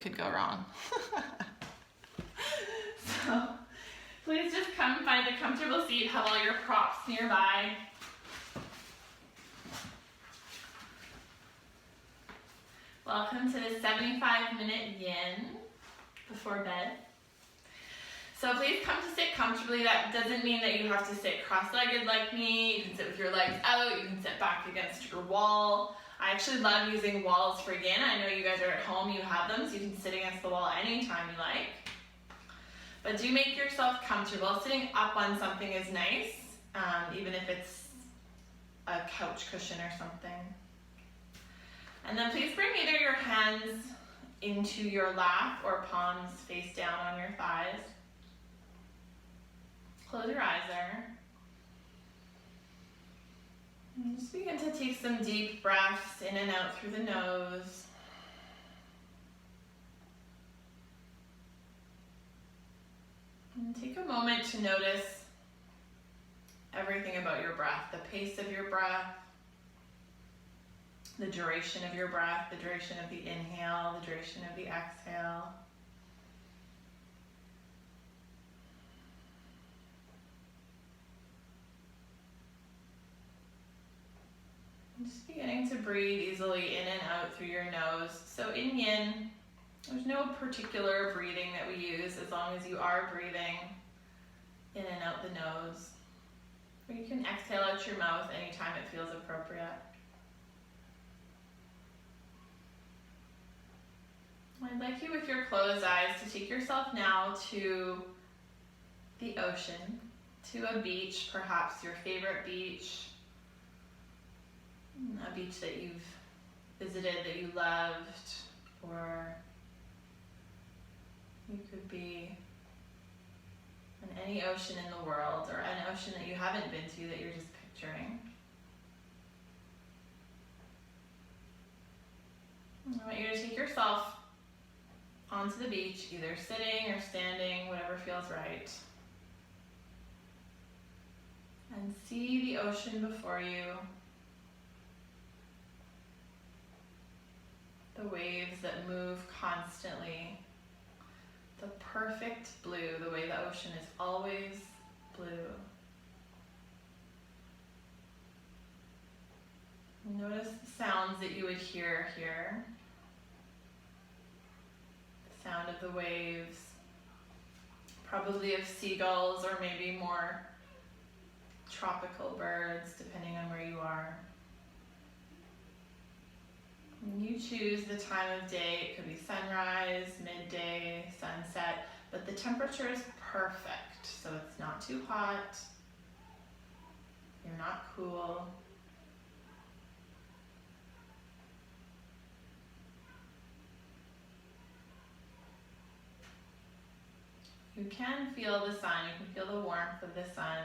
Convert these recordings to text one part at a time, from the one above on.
could go wrong. So please just come find a comfortable seat, have all your props nearby. Welcome to the 75-minute yin before bed. So please come to sit comfortably. That doesn't mean that you have to sit cross-legged like me. You can sit with your legs out, you can sit back against your wall. I actually love using walls for yin. I know you guys are at home, you have them, so you can sit against the wall anytime you like. But do make yourself comfortable. Sitting up on something is nice, even if it's a couch cushion or something. And then please bring either your hands into your lap or palms face down on your thighs. Close your eyes there. And just begin to take some deep breaths in and out through the nose. And take a moment to notice everything about your breath, the pace of your breath, the duration of your breath, the duration of the inhale, the duration of the exhale. Just beginning to breathe easily in and out through your nose. So in yin, there's no particular breathing that we use as long as you are breathing in and out the nose. Or you can exhale out your mouth anytime it feels appropriate. I'd like you with your closed eyes to take yourself now to the ocean, to a beach, perhaps your favorite beach, a beach that you've visited, that you loved, or you could be on any ocean in the world, or an ocean that you haven't been to that you're just picturing. I want you to take yourself onto the beach, either sitting or standing, whatever feels right. And see the ocean before you. The waves that move constantly. The perfect blue, the way the ocean is always blue. Notice the sounds that you would hear here. The sound of the waves, probably of seagulls or maybe more tropical birds, depending on where you are. And you choose the time of day. It could be sunrise, midday, sunset, but the temperature is perfect. So it's not too hot, you're not cool. You can feel the sun, you can feel the warmth of the sun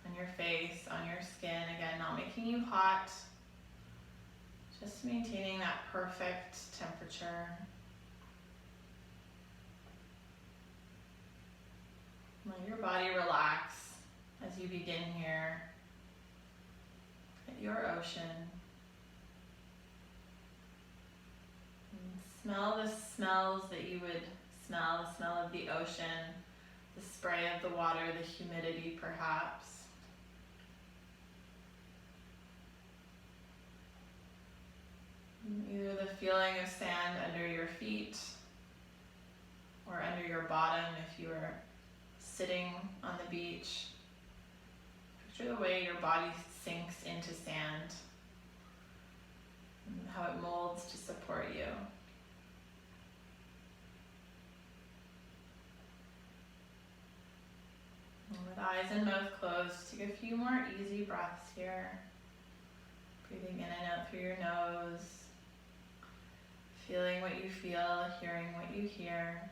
on your face, on your skin. Again, not making you hot, just maintaining that perfect temperature. Let your body relax as you begin here at your ocean. And smell the smells that you would smell, the smell of the ocean, the spray of the water, the humidity perhaps. Either the feeling of sand under your feet or under your bottom if you are sitting on the beach. Picture the way your body sinks into sand and how it molds to support you. And with eyes and mouth closed, take a few more easy breaths here. Breathing in and out through your nose. Feeling what you feel, hearing what you hear.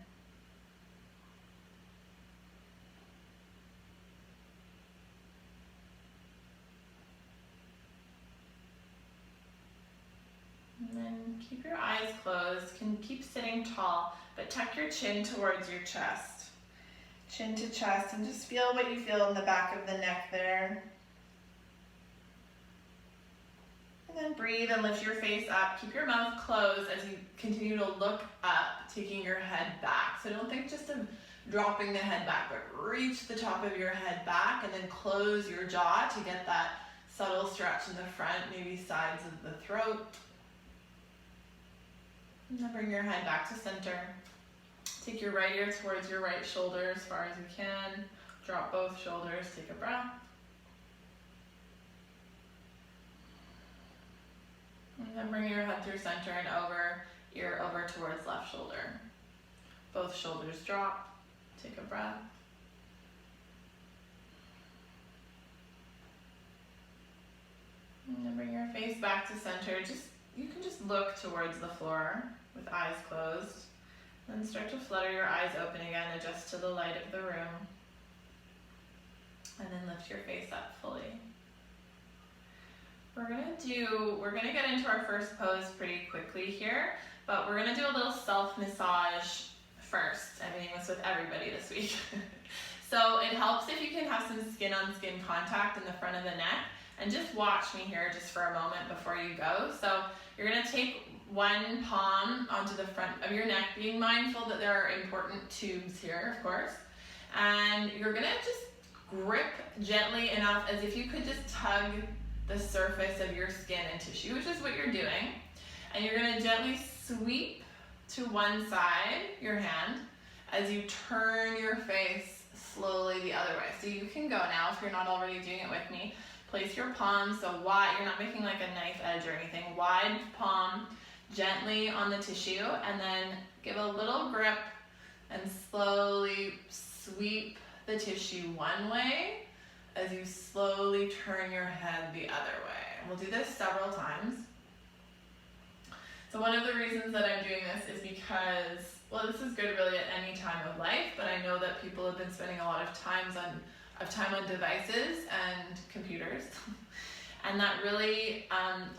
And then keep your eyes closed. Can keep sitting tall, but tuck your chin towards your chest. Chin to chest, and just feel what you feel in the back of the neck there. And then breathe and lift your face up. Keep your mouth closed as you continue to look up, taking your head back. So don't think just of dropping the head back, but reach the top of your head back and then close your jaw to get that subtle stretch in the front, maybe sides of the throat. And then bring your head back to center. Take your right ear towards your right shoulder as far as you can. Drop both shoulders, take a breath. And then bring your head through center and over, ear over towards left shoulder. Both shoulders drop, take a breath. And then bring your face back to center. You can just look towards the floor with eyes closed. Then start to flutter your eyes open again, adjust to the light of the room. And then lift your face up fully. We're gonna get into our first pose pretty quickly here, but we're gonna do a little self-massage first. I'm doing this with everybody this week. So it helps if you can have some skin-on-skin contact in the front of the neck, and just watch me here just for a moment before you go. So you're gonna take one palm onto the front of your neck, being mindful that there are important tubes here, of course, and you're gonna just grip gently enough as if you could just tug the surface of your skin and tissue, which is what you're doing. And you're gonna gently sweep to one side, your hand, as you turn your face slowly the other way. So you can go now if you're not already doing it with me. Place your palms so wide, you're not making like a knife edge or anything, wide palm, gently on the tissue, and then give a little grip and slowly sweep the tissue one way as you slowly turn your head the other way. And we'll do this several times. So one of the reasons that I'm doing this is because, well, this is good really at any time of life, but I know that people have been spending a lot of time on devices and computers, and that really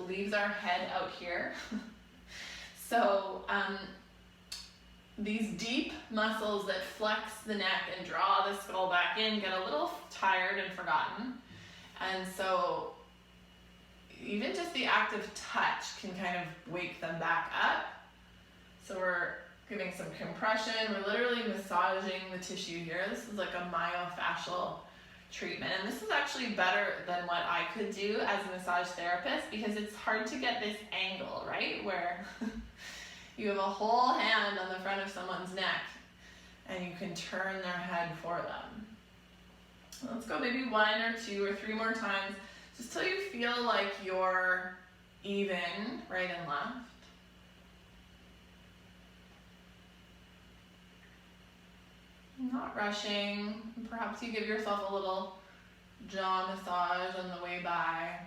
leaves our head out here. So these deep muscles that flex the neck and draw the skull back in get a little tired and forgotten. And so even just the act of touch can kind of wake them back up. So we're giving some compression. We're literally massaging the tissue here. This is like a myofascial treatment. And this is actually better than what I could do as a massage therapist, because it's hard to get this angle, right? Where you have a whole hand on the front of someone's neck and you can turn their head for them. Let's go maybe 1 or 2 or 3 more times, just till you feel like you're even, right and left. Not rushing. Perhaps you give yourself a little jaw massage on the way by.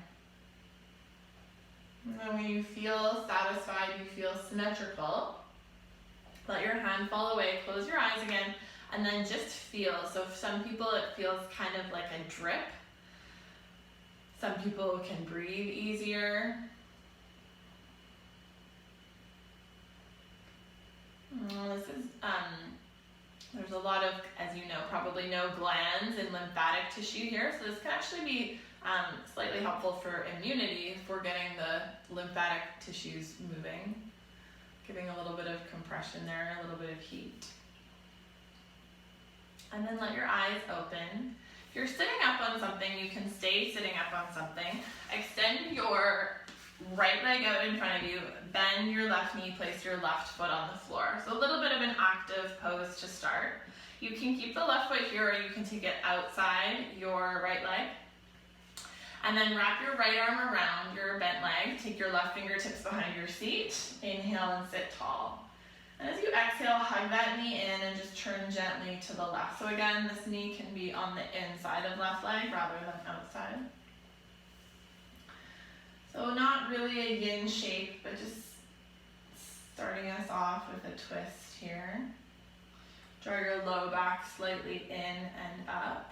And then when you feel satisfied, you feel symmetrical, let your hand fall away, close your eyes again, and then just feel. So for some people it feels kind of like a drip. Some people can breathe easier. This is, there's a lot of, as you know, probably no glands and lymphatic tissue here, so this can actually be slightly helpful for immunity if we're getting the lymphatic tissues moving, giving a little bit of compression there, a little bit of heat. And then let your eyes open. If you're sitting up on something, you can stay sitting up on something. Extend your right leg out in front of you, bend your left knee, place your left foot on the floor. So a little bit of an active pose to start. You can keep the left foot here, or you can take it outside your right leg. And then wrap your right arm around your bent leg. Take your left fingertips behind your seat. Inhale and sit tall. And as you exhale, hug that knee in and just turn gently to the left. So again, this knee can be on the inside of left leg rather than outside. So not really a yin shape, but just starting us off with a twist here. Draw your low back slightly in and up.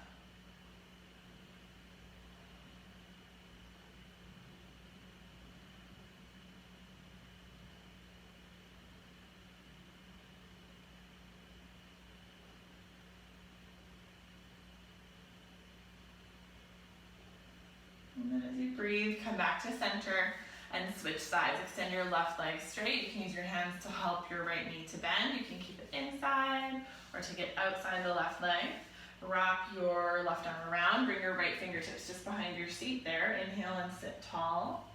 And then as you breathe, come back to center. and switch sides. Extend your left leg straight. You can use your hands to help your right knee to bend. You can keep it inside or take it outside the left leg. Wrap your left arm around. Bring your right fingertips just behind your seat there. Inhale and sit tall.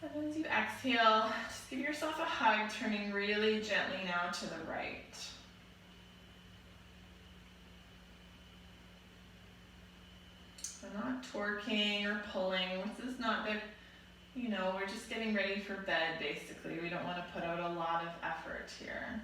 And as you exhale, just give yourself a hug, turning really gently now to the right. We're not torquing or pulling. This is not the, we're just getting ready for bed basically. We don't want to put out a lot of effort here.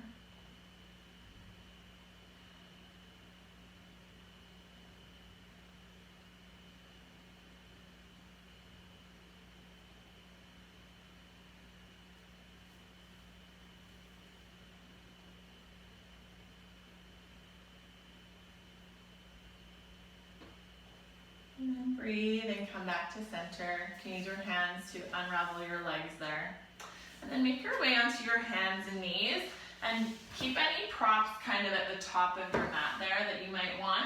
And then breathe and come back to center. You can use your hands to unravel your legs there. And then make your way onto your hands and knees. And keep any props kind of at the top of your mat there that you might want.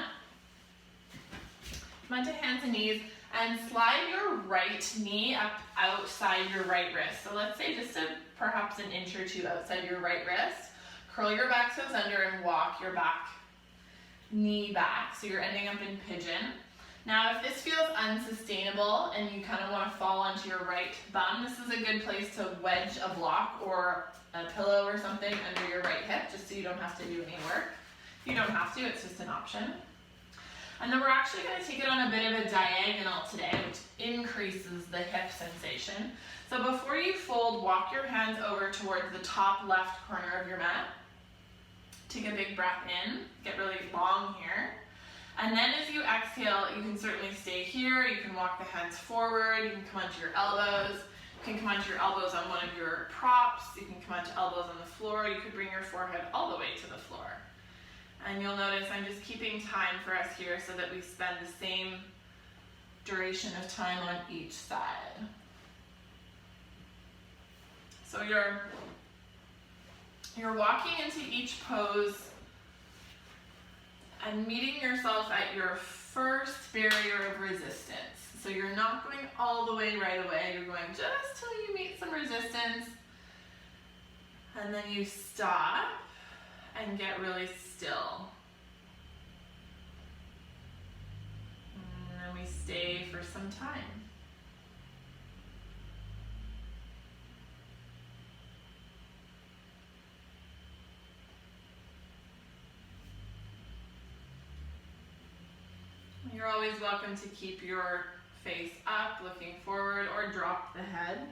Come onto hands and knees and slide your right knee up outside your right wrist. So let's say just perhaps an inch or two outside your right wrist. Curl your back toes under and walk your back knee back. So you're ending up in pigeon. Now, if this feels unsustainable and you kind of want to fall onto your right bum, this is a good place to wedge a block or a pillow or something under your right hip, just so you don't have to do any work. You don't have to, it's just an option. And then we're actually going to take it on a bit of a diagonal today, which increases the hip sensation. So before you fold, walk your hands over towards the top left corner of your mat. Take a big breath in, get really long here. And then as you exhale, you can certainly stay here. You can walk the hands forward. You can come onto your elbows. You can come onto your elbows on one of your props. You can come onto elbows on the floor. You could bring your forehead all the way to the floor. And you'll notice I'm just keeping time for us here so that we spend the same duration of time on each side. So you're walking into each pose and meeting yourself at your first barrier of resistance. So you're not going all the way right away. You're going just till you meet some resistance. And then you stop and get really still. And then we stay for some time. You're always welcome to keep your face up, looking forward, or drop the head.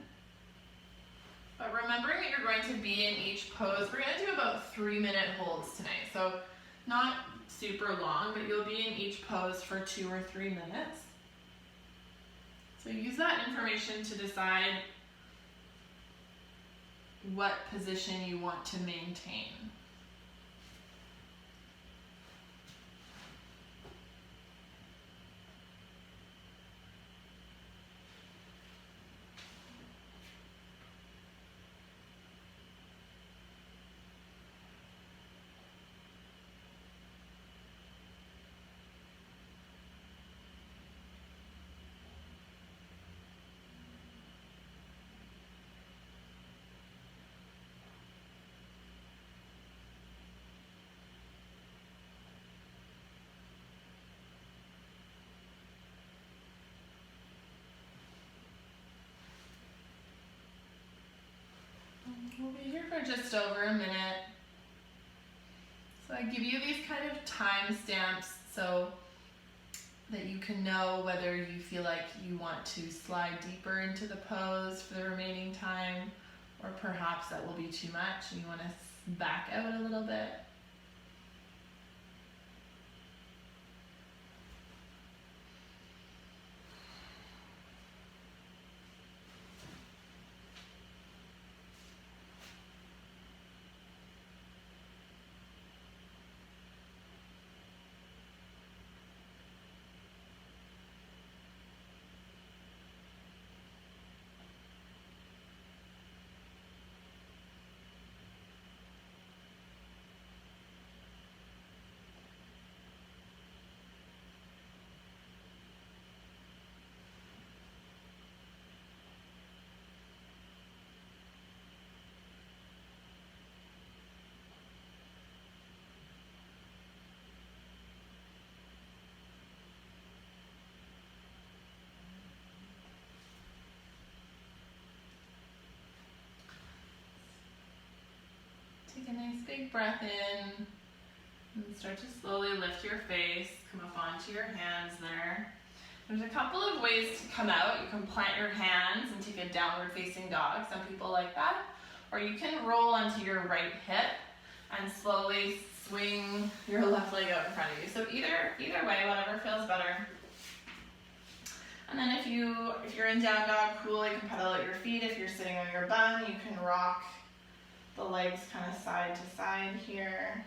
But remembering that you're going to be in each pose, we're going to do about 3-minute holds tonight. So not super long, but you'll be in each pose for 2 or 3 minutes. So use that information to decide what position you want to maintain. We'll be here for just over a minute. So I give you these kind of time stamps so that you can know whether you feel like you want to slide deeper into the pose for the remaining time, or perhaps that will be too much and you want to back out a little bit. big breath in. And start to slowly lift your face, come up onto your hands there. There's a couple of ways to come out. You can plant your hands and take a downward facing dog. Some people like that. Or you can roll onto your right hip and slowly swing your left leg out in front of you. So either way, whatever feels better. And then if you're in down dog, cool, you can pedal out your feet. If you're sitting on your bum, you can rock the legs kind of side to side here.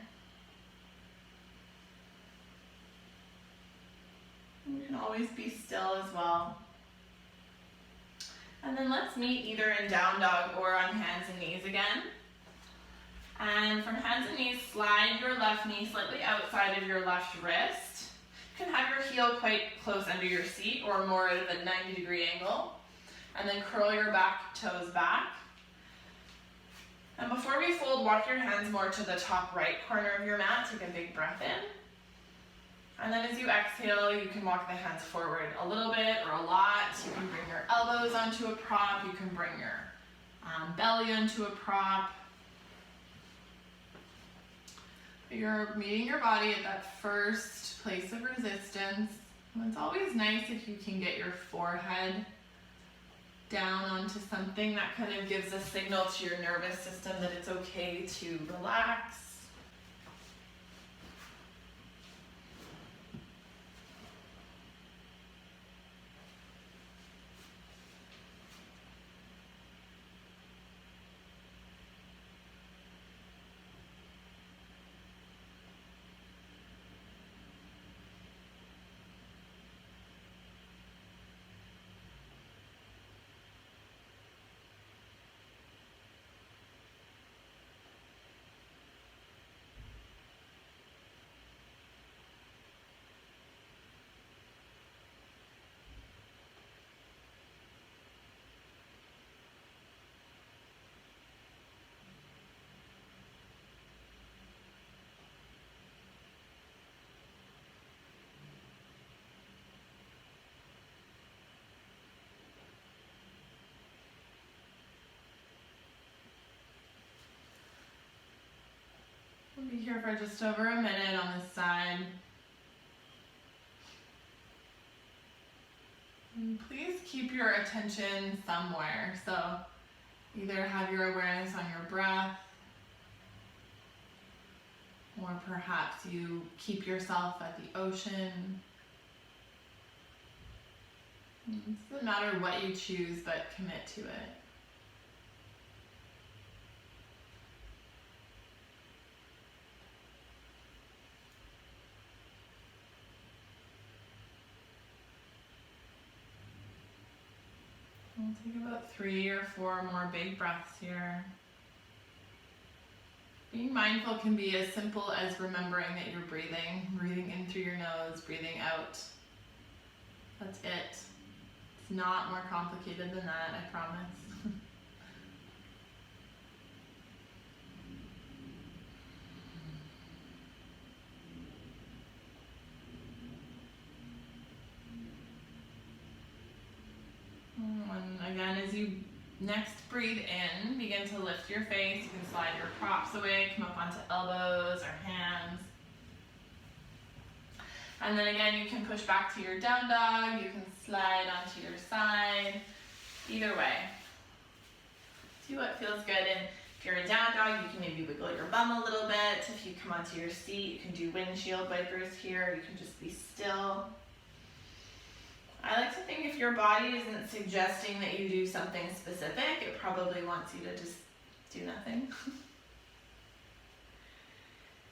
You can always be still as well. And then let's meet either in down dog or on hands and knees again. And from hands and knees, slide your left knee slightly outside of your left wrist. You can have your heel quite close under your seat or more at a 90-degree angle. And then curl your back toes back. And before we fold, walk your hands more to the top right corner of your mat. Take a big breath in. And then as you exhale, you can walk the hands forward a little bit or a lot. You can bring your elbows onto a prop. You can bring your belly onto a prop. You're meeting your body at that first place of resistance. And it's always nice if you can get your forehead down onto something. That kind of gives a signal to your nervous system that it's okay to relax. We'll be here for just over a minute on this side. And please keep your attention somewhere. So either have your awareness on your breath, or perhaps you keep yourself at the ocean. It doesn't matter what you choose, but commit to it. We'll take about 3 or 4 more big breaths here. Being mindful can be as simple as remembering that you're breathing in through your nose, breathing out. That's it. It's not more complicated than that, I promise. And again, as you next breathe in, begin to lift your face. You can slide your props away, come up onto elbows or hands. And then again, you can push back to your down dog. You can slide onto your side. Either way. Do what feels good. And if you're a down dog, you can maybe wiggle your bum a little bit. If you come onto your seat, you can do windshield wipers here. You can just be still. I like to think if your body isn't suggesting that you do something specific, it probably wants you to just do nothing.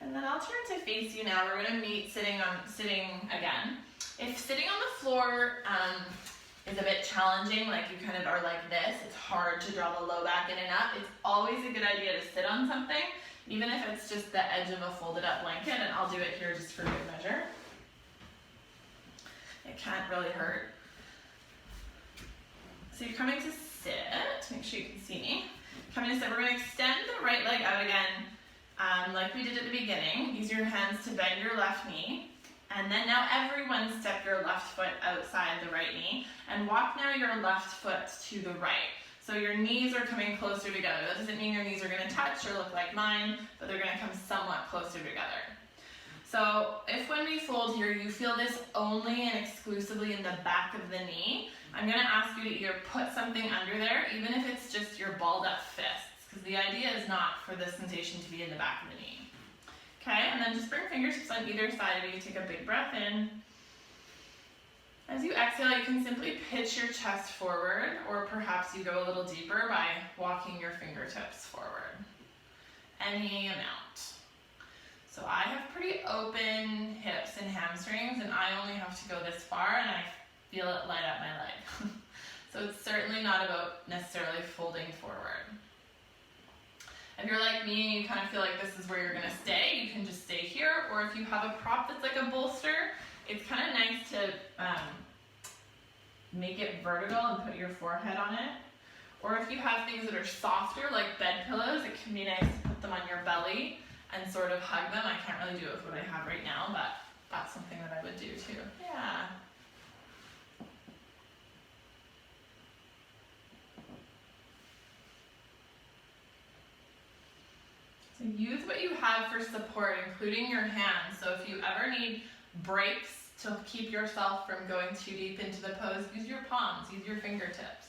And then I'll turn to face you now. We're going to meet sitting again. If sitting on the floor is a bit challenging, like you kind of are like this, it's hard to draw the low back in and up, it's always a good idea to sit on something, even if it's just the edge of a folded up blanket, and I'll do it here just for good measure. It can't really hurt. So you're coming to sit. Make sure you can see me. Coming to sit. We're going to extend the right leg out again, like we did at the beginning. Use your hands to bend your left knee. And then now everyone step your left foot outside the right knee. And walk now your left foot to the right. So your knees are coming closer together. That doesn't mean your knees are going to touch or look like mine, but they're going to come somewhat closer together. So if when we fold here, you feel this only and exclusively in the back of the knee, I'm going to ask you to either put something under there, even if it's just your balled up fists, because the idea is not for the sensation to be in the back of the knee. Okay, and then just bring fingertips on either side of you. Take a big breath in. As you exhale, you can simply pitch your chest forward, or perhaps you go a little deeper by walking your fingertips forward. Any amount. So I have pretty open hips and hamstrings, and I only have to go this far, and I feel it light up my leg. So it's certainly not about necessarily folding forward. If you're like me and you kind of feel like this is where you're going to stay, you can just stay here, or if you have a prop that's like a bolster, it's kind of nice to make it vertical and put your forehead on it. Or if you have things that are softer, like bed pillows, it can be nice to put them on your belly and sort of hug them. I can't really do it with what I have right now, but that's something that I would do too. Yeah. So use what you have for support, including your hands. So if you ever need breaks to keep yourself from going too deep into the pose, use your palms, use your fingertips.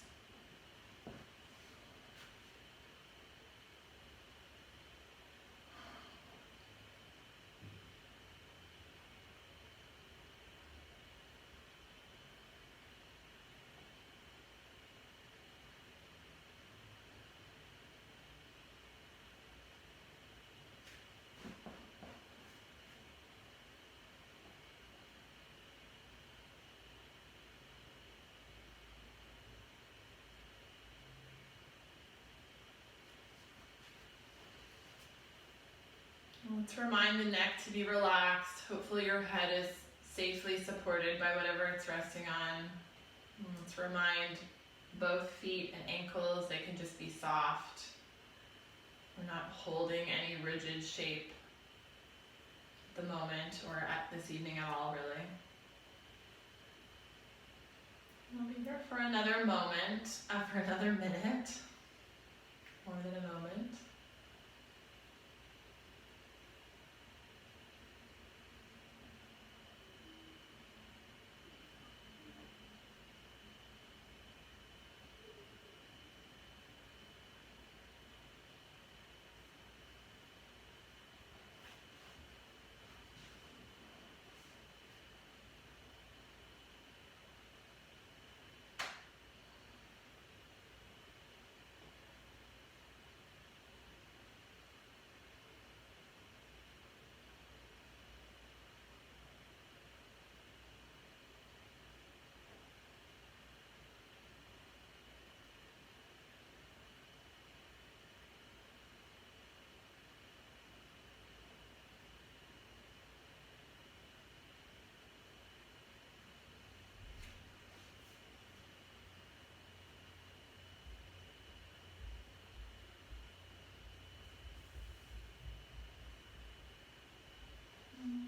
Let's remind the neck to be relaxed. Hopefully your head is safely supported by whatever it's resting on. Let's remind both feet and ankles, they can just be soft. We're not holding any rigid shape at the moment or at this evening at all, really. We'll be here for another moment, for another minute, more than a moment.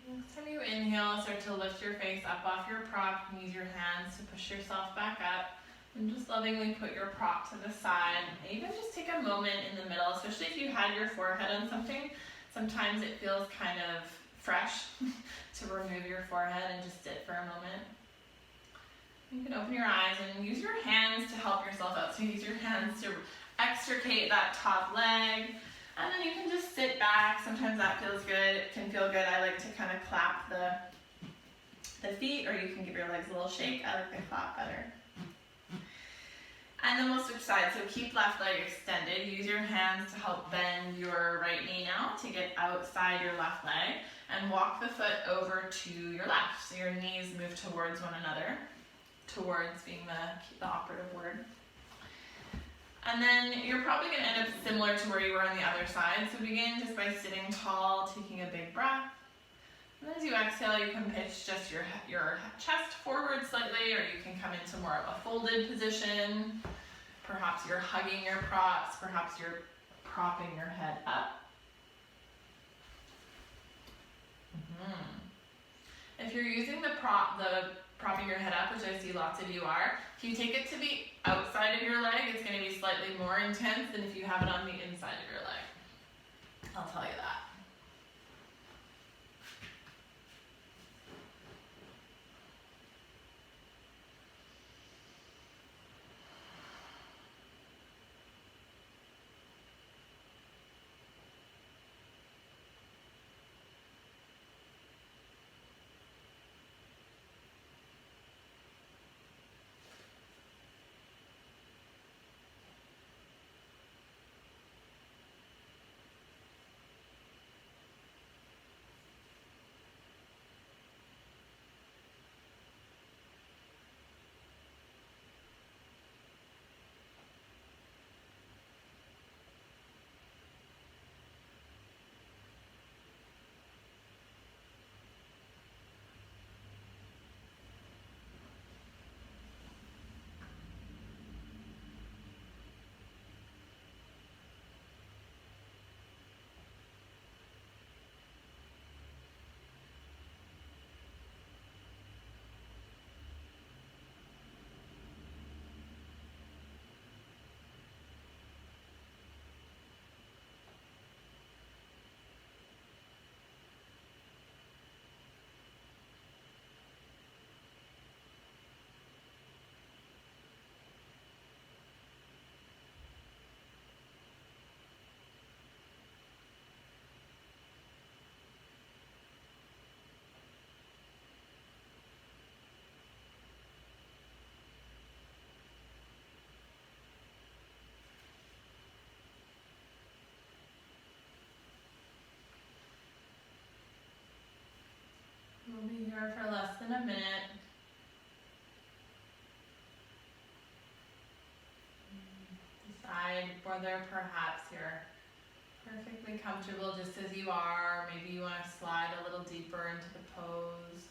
Next time you inhale, start to lift your face up off your prop and use your hands to push yourself back up. And just lovingly put your prop to the side. And even just take a moment in the middle, especially if you had your forehead on something. Sometimes it feels kind of fresh to remove your forehead and just sit for a moment. You can open your eyes and use your hands to help yourself out. So use your hands to extricate that top leg. And then you can just sit back. Sometimes that feels good. It can feel good. I like to kind of clap the feet, or you can give your legs a little shake. I like the clap better. And then we'll switch sides. So keep left leg extended. Use your hands to help bend your right knee now to get outside your left leg. And walk the foot over to your left. So your knees move towards one another. Towards being the operative word. And then you're probably going to end up similar to where you were on the other side. So begin just by sitting tall, taking a big breath. And as you exhale, you can pitch just your chest forward slightly, or you can come into more of a folded position. Perhaps you're hugging your props. Perhaps you're propping your head up. If you're using the propping your head up, which I see lots of you are. If you take it to the outside of your leg, it's going to be slightly more intense than if you have it on the inside of your leg. I'll tell you that. We'll be here for less than a minute. Decide whether perhaps you're perfectly comfortable just as you are. Maybe you want to slide a little deeper into the pose.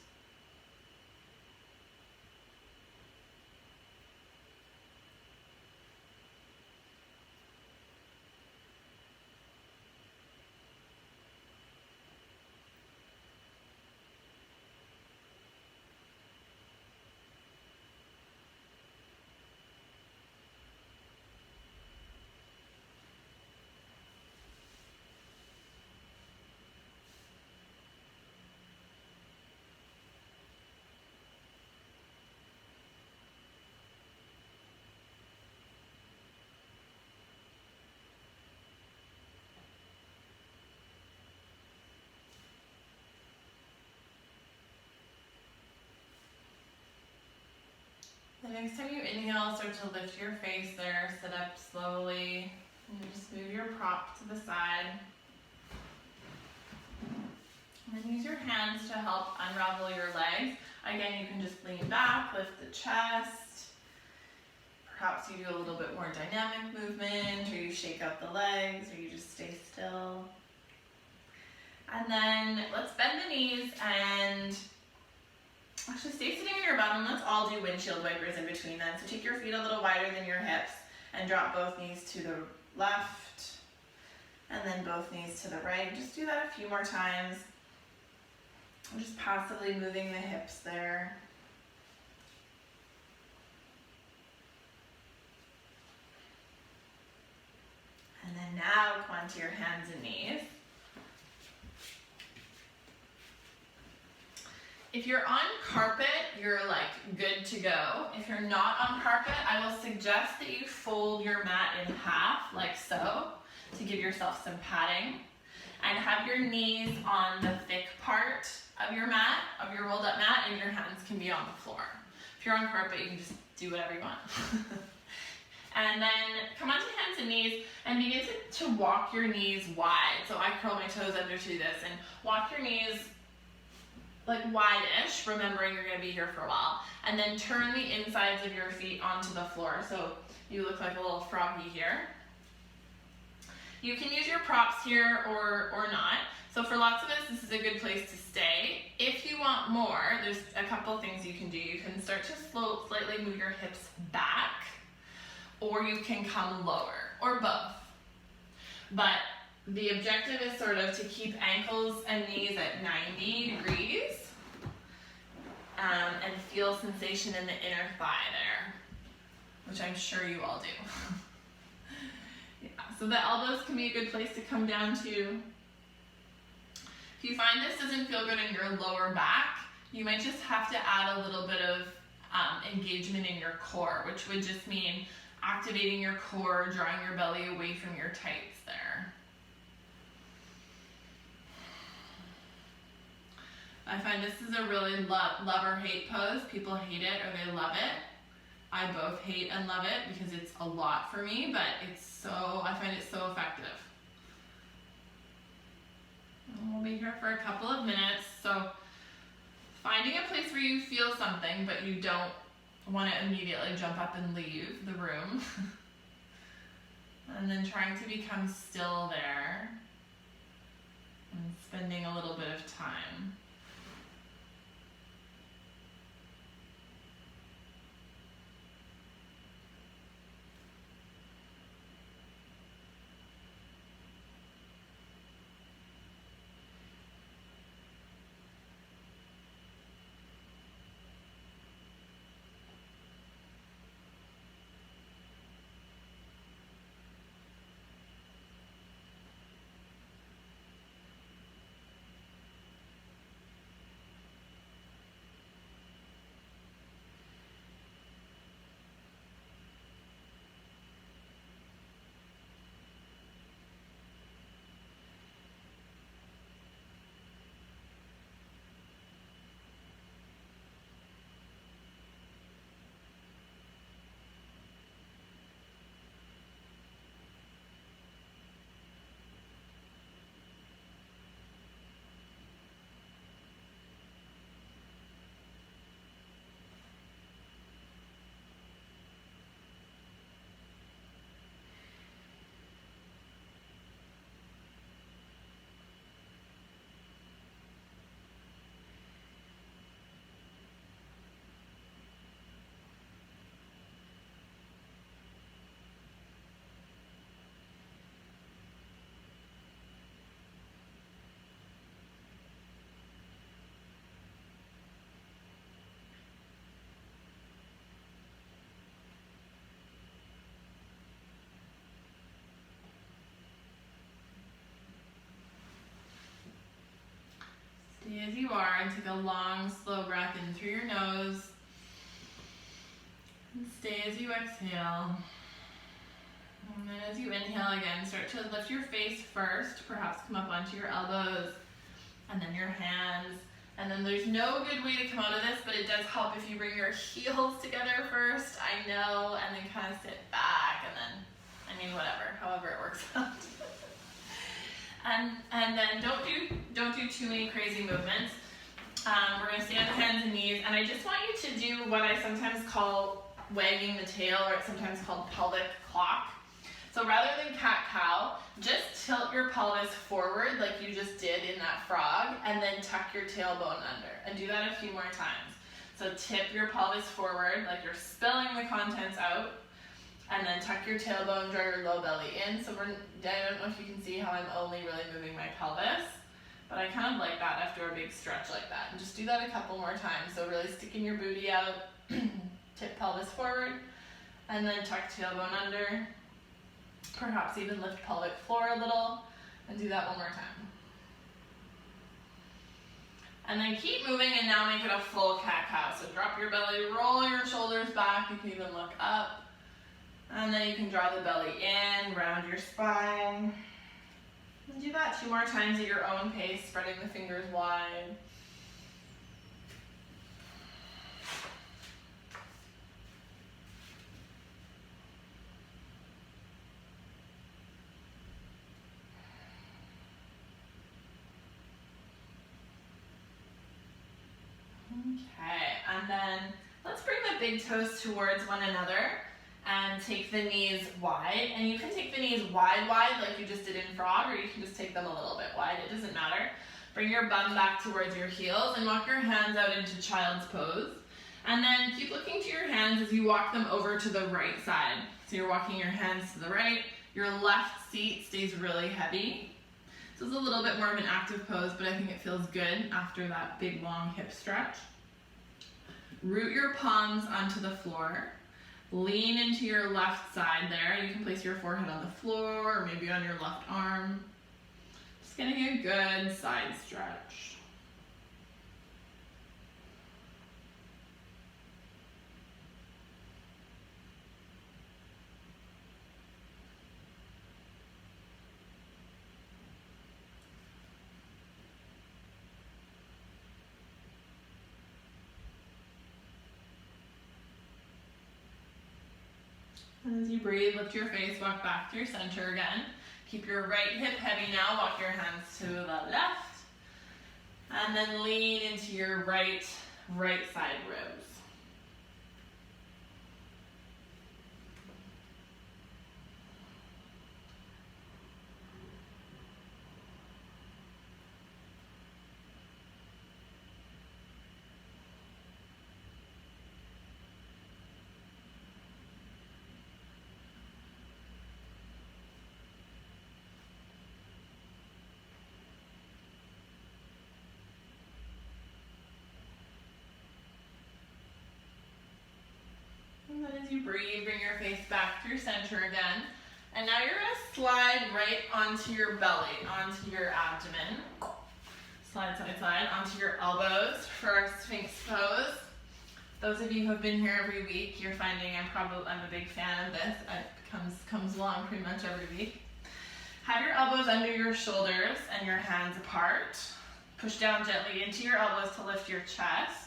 The next time you inhale, start to lift your face there, sit up slowly, and just move your prop to the side. And then use your hands to help unravel your legs. Again, you can just lean back, lift the chest. Perhaps you do a little bit more dynamic movement, or you shake out the legs, or you just stay still. And then let's bend the knees and actually stay sitting on your bum, and let's all do windshield wipers in between them. So take your feet a little wider than your hips and drop both knees to the left and then both knees to the right. Just do that a few more times. I'm just passively moving the hips there. And then now come onto your hands and knees. If you're on carpet, you're like good to go. If you're not on carpet, I will suggest that you fold your mat in half, like so, to give yourself some padding. And have your knees on the thick part of your mat, of your rolled up mat, and your hands can be on the floor. If you're on carpet, you can just do whatever you want. And then come onto hands and knees and begin to walk your knees wide. So I curl my toes under to this and walk your knees like wide-ish, remembering you're gonna be here for a while. And then turn the insides of your feet onto the floor. So you look like a little froggy here. You can use your props here or not. So for lots of us, this is a good place to stay. If you want more, there's a couple things you can do. You can start to slightly move your hips back, or you can come lower, or both. But the objective is sort of to keep ankles and knees at 90 degrees and feel sensation in the inner thigh there, which I'm sure you all do. Yeah, so the elbows can be a good place to come down to. If you find this doesn't feel good in your lower back, you might just have to add a little bit of engagement in your core, which would just mean activating your core, drawing your belly away from your tights there. I find this is a really love or hate pose. People hate it or they love it. I both hate and love it because it's a lot for me, but I find it so effective. And we'll be here for a couple of minutes. So finding a place where you feel something, but you don't want to immediately jump up and leave the room. And then trying to become still there and spending a little bit of time. Stay as you are and take a long, slow breath in through your nose. And stay as you exhale. And then as you inhale again, start to lift your face first. Perhaps come up onto your elbows and then your hands. And then there's no good way to come out of this, but it does help if you bring your heels together first. I know, and then kind of sit back and then, whatever, however it works out. And then don't do too many crazy movements. We're going to stay on the hands and knees, and I just want you to do what I sometimes call wagging the tail, or it's sometimes called pelvic clock. So rather than cat-cow, just tilt your pelvis forward like you just did in that frog, and then tuck your tailbone under. And do that a few more times. So tip your pelvis forward like you're spilling the contents out, and then tuck your tailbone, draw your low belly in. So I don't know if you can see how I'm only really moving my pelvis, but I kind of like that after a big stretch like that. And just do that a couple more times. So really sticking your booty out, tip pelvis forward, and then tuck tailbone under. Perhaps even lift pelvic floor a little, and do that one more time. And then keep moving, and now make it a full cat-cow. So drop your belly, roll your shoulders back. You can even look up. And then you can draw the belly in, round your spine. And do that 2 more times at your own pace, spreading the fingers wide. Okay, and then let's bring the big toes towards one another and take the knees wide. And you can take the knees wide like you just did in frog, or you can just take them a little bit wide, it doesn't matter. Bring your bum back towards your heels and walk your hands out into child's pose. And then keep looking to your hands as you walk them over to the right side. So you're walking your hands to the right, your left seat stays really heavy. So it's a little bit more of an active pose, but I think it feels good after that big long hip stretch. Root your palms onto the floor. Lean into your left side there. You can place your forehead on the floor or maybe on your left arm. Just getting a good side stretch. As you breathe, lift your face, walk back through center again. Keep your right hip heavy now, walk your hands to the left. And then lean into your right side ribs. And then as you breathe, bring your face back through center again. And now you're going to slide right onto your belly, onto your abdomen. Slide, slide, slide, onto your elbows for our Sphinx pose. Those of you who have been here every week, you're finding I'm a big fan of this. It comes along pretty much every week. Have your elbows under your shoulders and your hands apart. Push down gently into your elbows to lift your chest.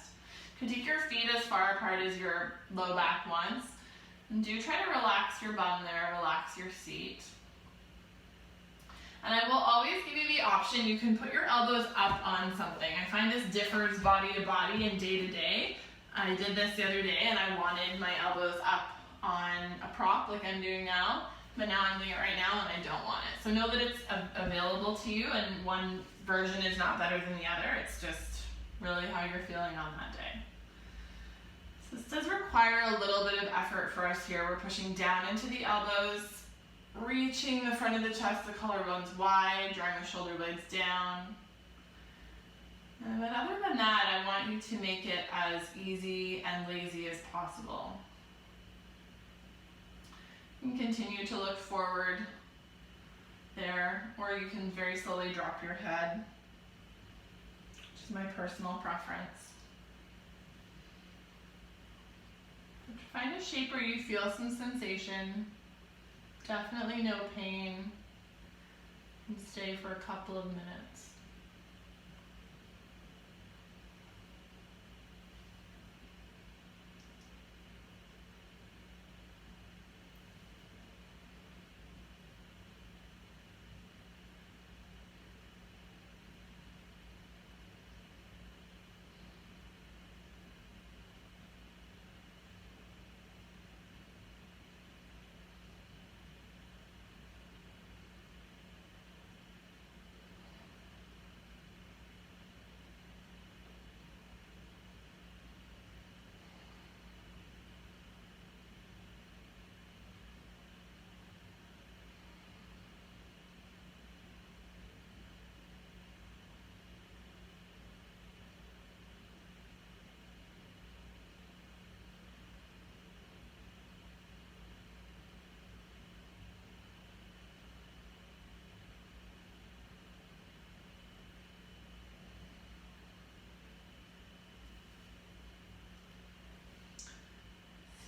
You can take your feet as far apart as your low back wants. And do try to relax your bum there, relax your seat. And I will always give you the option, you can put your elbows up on something. I find this differs body to body and day to day. I did this the other day and I wanted my elbows up on a prop like I'm doing now, but now I'm doing it right now and I don't want it. So know that it's available to you and one version is not better than the other. It's just really how you're feeling on that day. So this does require a little bit of effort for us here. We're pushing down into the elbows, reaching the front of the chest, the collarbones wide, drawing the shoulder blades down. But other than that, I want you to make it as easy and lazy as possible. You can continue to look forward there, or you can very slowly drop your head, which is my personal preference. Find a shape where you feel some sensation, definitely no pain, and stay for a couple of minutes.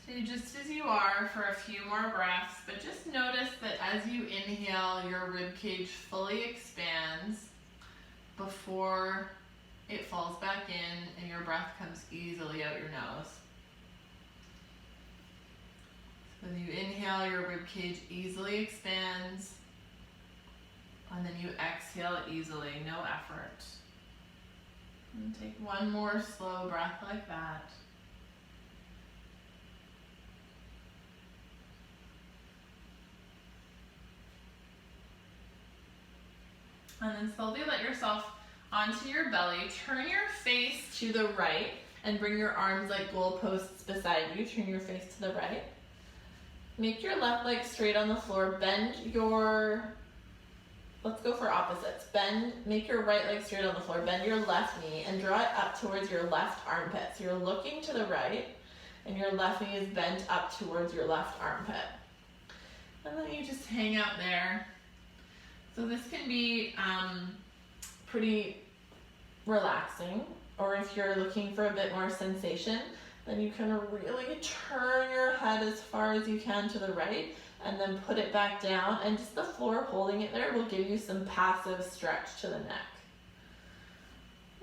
Stay just as you are for a few more breaths, but just notice that as you inhale, your rib cage fully expands before it falls back in and your breath comes easily out your nose. So as you inhale, your rib cage easily expands, and then you exhale easily, no effort. And take one more slow breath like that. And then slowly let yourself onto your belly. Turn your face to the right and bring your arms like goalposts beside you. Turn your face to the right. Make your left leg straight on the floor. Bend your let's go for opposites. Bend, make your right leg straight on the floor, bend your left knee and draw it up towards your left armpit. So you're looking to the right and your left knee is bent up towards your left armpit. And then you just hang out there. So this can be pretty relaxing, or if you're looking for a bit more sensation, then you can really turn your head as far as you can to the right and then put it back down, and just the floor holding it there will give you some passive stretch to the neck.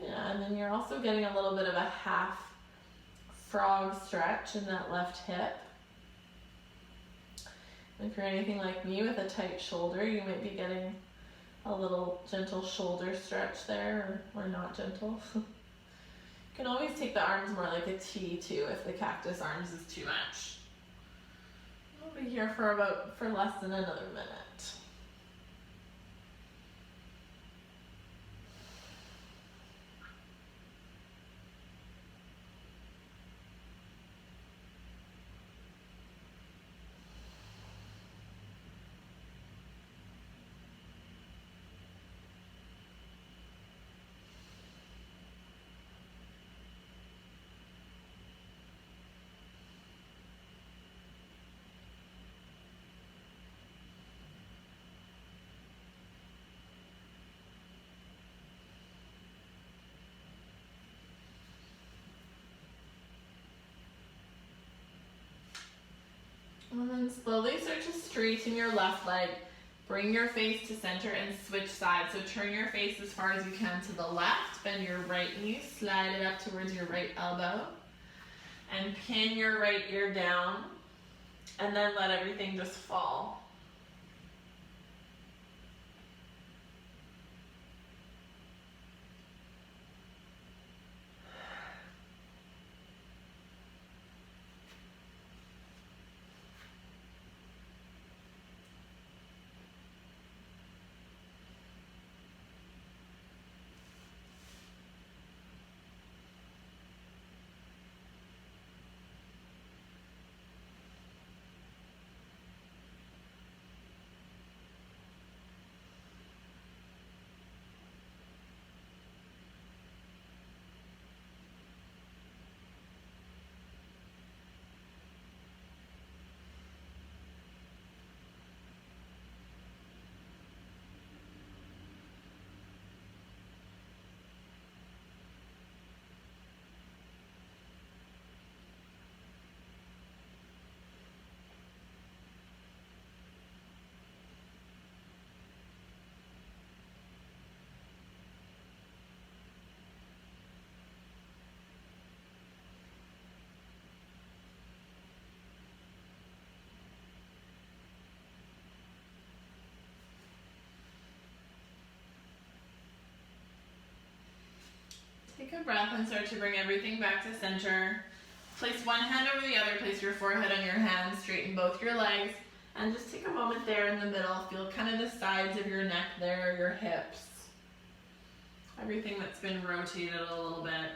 Yeah, and then you're also getting a little bit of a half frog stretch in that left hip. If you're anything like me with a tight shoulder, you might be getting a little gentle shoulder stretch there, or not gentle. You can always take the arms more like a T too if the cactus arms is too much. We'll be here for less than another minute. And then slowly start to straighten your left leg. Bring your face to center and switch sides. So turn your face as far as you can to the left. Bend your right knee, slide it up towards your right elbow. And pin your right ear down. And then let everything just fall. Take a breath and start to bring everything back to center. Place one hand over the other, place your forehead on your hand, straighten both your legs, and just take a moment there in the middle. Feel kind of the sides of your neck there, your hips. Everything that's been rotated a little bit.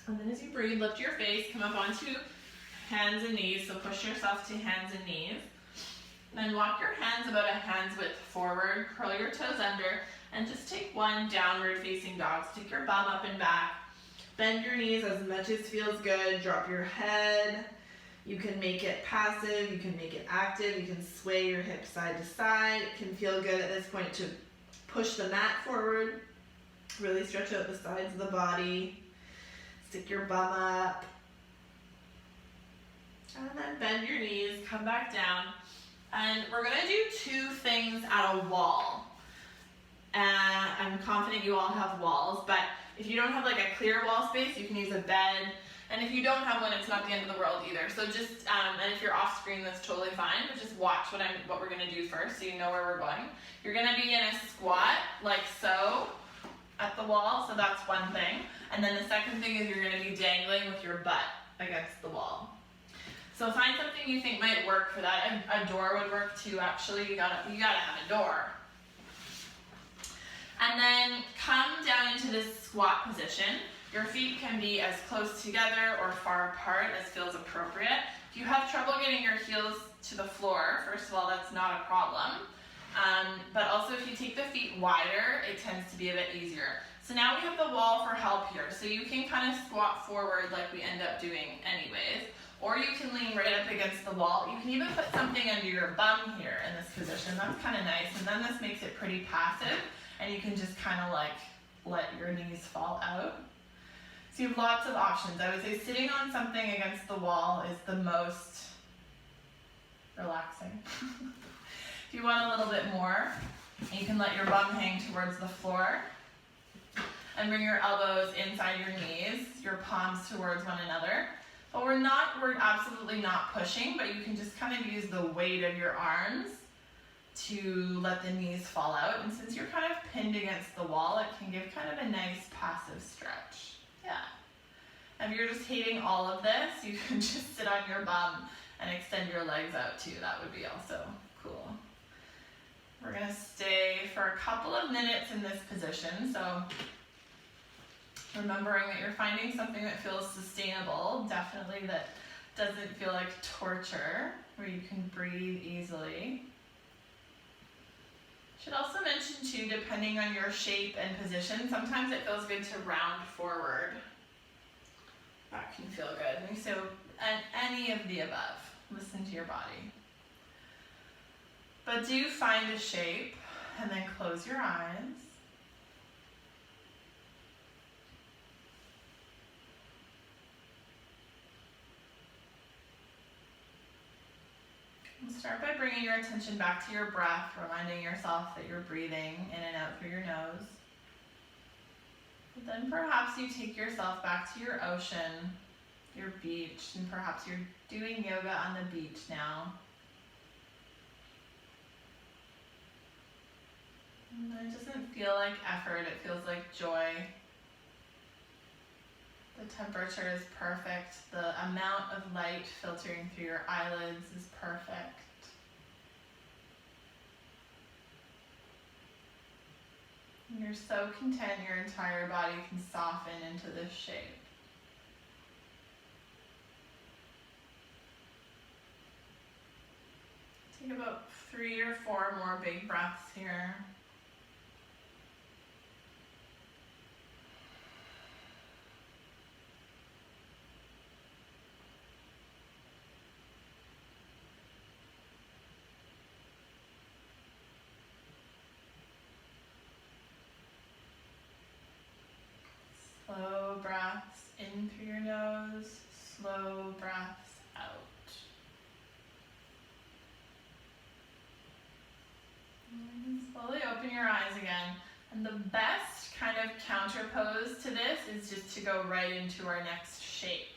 And then as you breathe, lift your face, come up onto hands and knees, so push yourself to hands and knees. Then walk your hands about a hand's width forward, curl your toes under, and just take one downward facing dog. Stick your bum up and back. Bend your knees as much as feels good. Drop your head. You can make it passive, you can make it active, you can sway your hips side to side. It can feel good at this point to push the mat forward. Really stretch out the sides of the body. Stick your bum up. And then bend your knees, come back down. And we're gonna do two things at a wall. I'm confident you all have walls, but if you don't have like a clear wall space, you can use a bed. And if you don't have one, it's not the end of the world either. So just, and if you're off screen, that's totally fine, but just watch what we're gonna do first so you know where we're going. You're gonna be in a squat, like so, at the wall, so that's one thing. And then the second thing is you're gonna be dangling with your butt against the wall. So find something you think might work for that. A door would work too, actually. You gotta have a door. And then come down into this squat position. Your feet can be as close together or far apart as feels appropriate. If you have trouble getting your heels to the floor, first of all, that's not a problem. But also if you take the feet wider, it tends to be a bit easier. So now we have the wall for help here. So you can kind of squat forward like we end up doing anyways, or you can lean right up against the wall. You can even put something under your bum here in this position. That's kind of nice. And then this makes it pretty passive, and you can just kind of like let your knees fall out. So you have lots of options. I would say sitting on something against the wall is the most relaxing. If you want a little bit more, you can let your bum hang towards the floor and bring your elbows inside your knees, your palms towards one another. But we're absolutely not pushing, but you can just kind of use the weight of your arms to let the knees fall out. And since you're kind of pinned against the wall, it can give kind of a nice passive stretch. Yeah. And if you're just hating all of this, you can just sit on your bum and extend your legs out too. That would be also cool. We're going to stay for a couple of minutes in this position. So remembering that you're finding something that feels sustainable, definitely that doesn't feel like torture, where you can breathe easily. Should also mention too, depending on your shape and position, sometimes it feels good to round forward. That can feel good. So any of the above, listen to your body. But do find a shape and then close your eyes. And start by bringing your attention back to your breath, reminding yourself that you're breathing in and out through your nose. But then perhaps you take yourself back to your ocean, your beach, and perhaps you're doing yoga on the beach now. And it doesn't feel like effort, it feels like joy. The temperature is perfect. The amount of light filtering through your eyelids is perfect. And you're so content your entire body can soften into this shape. Take about 3 or 4 more big breaths here. Slow breaths in through your nose, slow breaths out. And slowly open your eyes again. And the best kind of counter pose to this is just to go right into our next shape.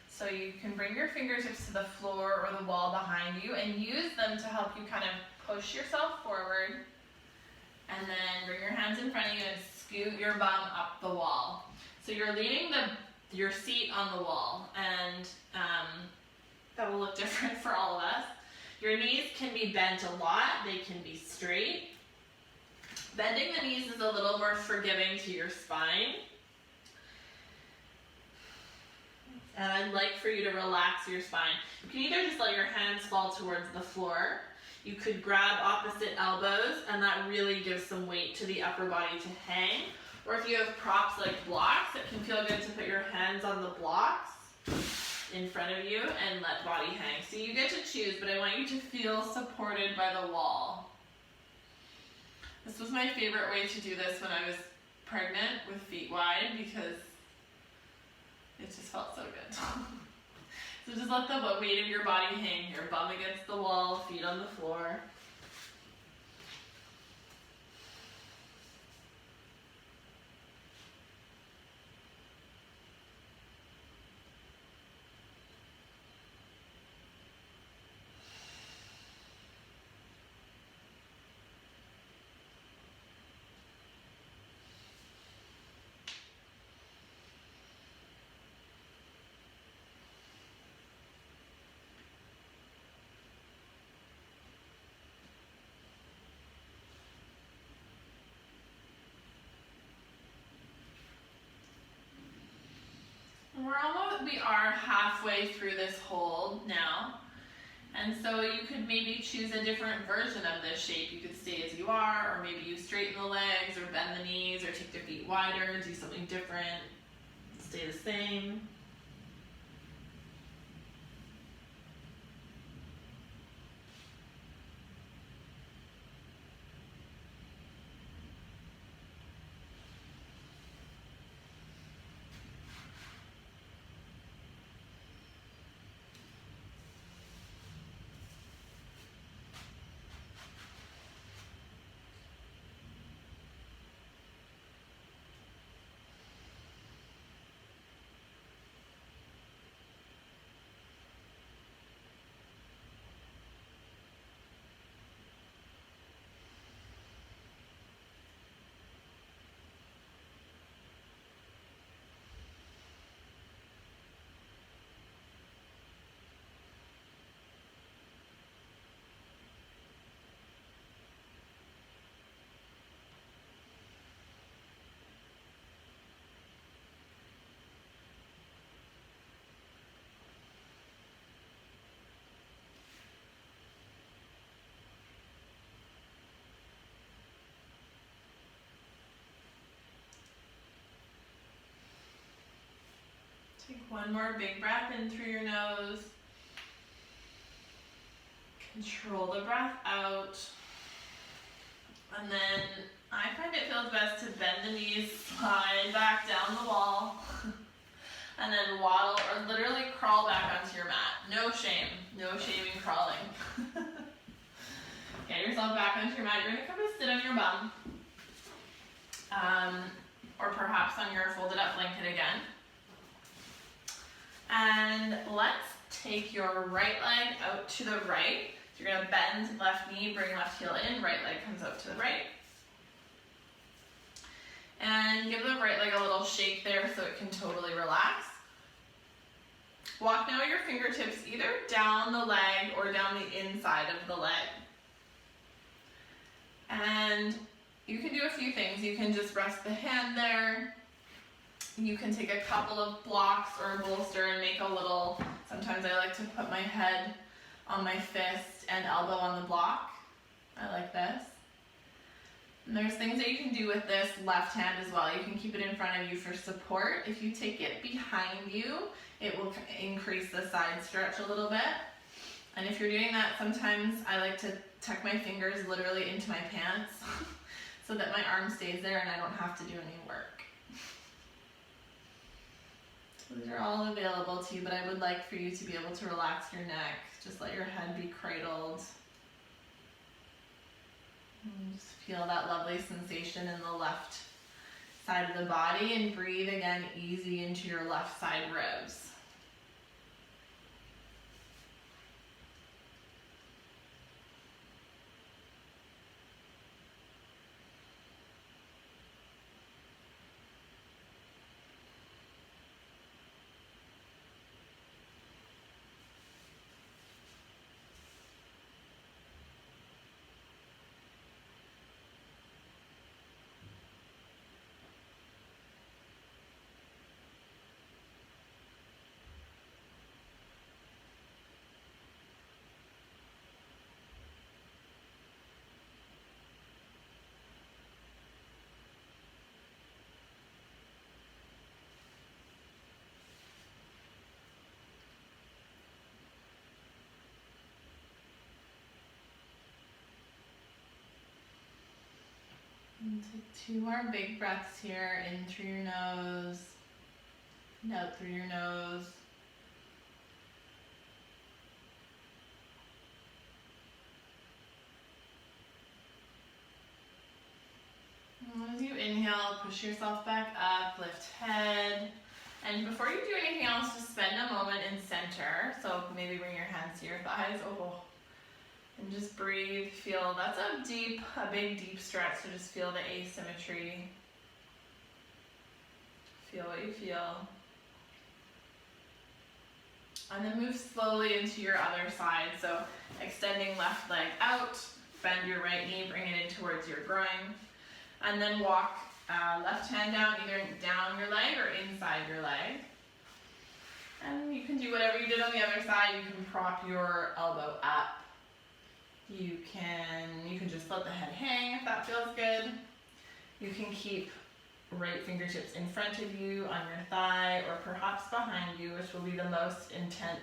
So you can bring your fingertips to the floor or the wall behind you and use them to help you kind of push yourself forward. And then bring your hands in front of you and scoot your bum up the wall. So you're leaning your seat on the wall, and that will look different for all of us. Your knees can be bent a lot, they can be straight. Bending the knees is a little more forgiving to your spine. And I'd like for you to relax your spine. You can either just let your hands fall towards the floor. You could grab opposite elbows, and that really gives some weight to the upper body to hang. Or if you have props like blocks, it can feel good to put your hands on the blocks in front of you and let body hang. So you get to choose, but I want you to feel supported by the wall. This was my favorite way to do this when I was pregnant with feet wide because it just felt so good. So just let the weight of your body hang, your bum against the wall, feet on the floor. that we are halfway through this hold now. And so you could maybe choose a different version of this shape. You could stay as you are, or maybe you straighten the legs, or bend the knees, or take the feet wider, do something different, stay the same. Take one more big breath in through your nose. Control the breath out. And then I find it feels best to bend the knees, slide back down the wall, and then waddle or literally crawl back onto your mat. No shame. No shaming crawling. Get yourself back onto your mat. You're going to come to sit on your bum. Or perhaps on your folded up blanket again. And let's take your right leg out to the right. So you're going to bend left knee, bring left heel in, right leg comes out to the right. And give the right leg a little shake there so it can totally relax. Walk now your fingertips either down the leg or down the inside of the leg. And you can do a few things. You can just rest the hand there. You can take a couple of blocks or a bolster and make a little, sometimes I like to put my head on my fist and elbow on the block. I like this. And there's things that you can do with this left hand as well. You can keep it in front of you for support. If you take it behind you, it will increase the side stretch a little bit. And if you're doing that, sometimes I like to tuck my fingers literally into my pants so that my arm stays there and I don't have to do any work. These are all available to you, but I would like for you to be able to relax your neck. Just let your head be cradled. And just feel that lovely sensation in the left side of the body, and breathe again easy into your left side ribs. And take 2 more big breaths here, in through your nose, and out through your nose. And as you inhale, push yourself back up, lift head. And before you do anything else, just spend a moment in center. So maybe bring your hands to your thighs. Oh. And just breathe, feel, that's a big deep stretch, so just feel the asymmetry. Feel what you feel. And then move slowly into your other side. So extending left leg out, bend your right knee, bring it in towards your groin. And then walk left hand down, either down your leg or inside your leg. And you can do whatever you did on the other side. You can prop your elbow up. You can just let the head hang if that feels good. You can keep right fingertips in front of you on your thigh or perhaps behind you, which will be the most intense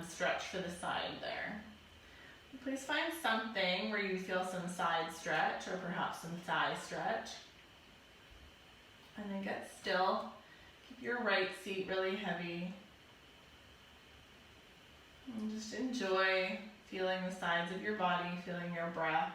stretch for the side there. Please find something where you feel some side stretch or perhaps some thigh stretch. And then get still. Keep your right seat really heavy. And just enjoy feeling the sides of your body, feeling your breath.